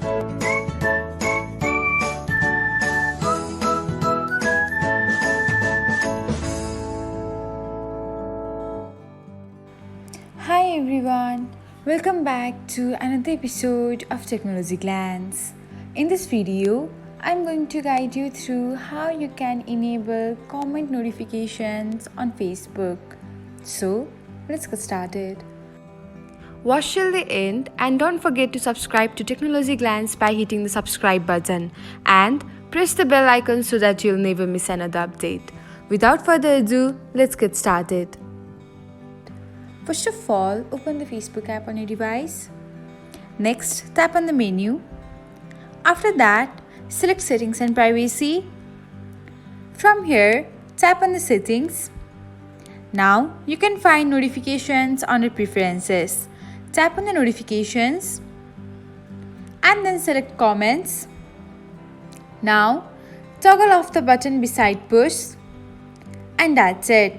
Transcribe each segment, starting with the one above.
Hi everyone, welcome back to another episode of Technologyglance. In this video, I'm going to guide you through how you can enable comment notifications on Facebook. So, let's get started. Watch till the end and don't forget to subscribe to Technologyglance by hitting the subscribe button and press the bell icon so that you'll never miss another update. Without further ado, let's get started. First of all, open the Facebook app on your device. Next, tap on the menu. After that, select Settings and Privacy. From here, tap on the Settings. Now, you can find notifications under Preferences. Tap on the Notifications and then select Comments. Now, toggle off the button beside Push, and that's it.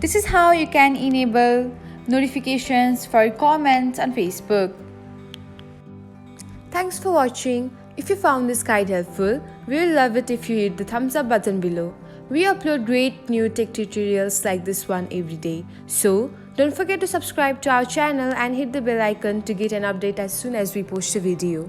This is how you can enable notifications for comments on Facebook. Thanks for watching. If you found this guide helpful, we will love it if you hit the thumbs up button below. We upload great new tech tutorials like this one every day. So, don't forget to subscribe to our channel and hit the bell icon to get an update as soon as we post a video.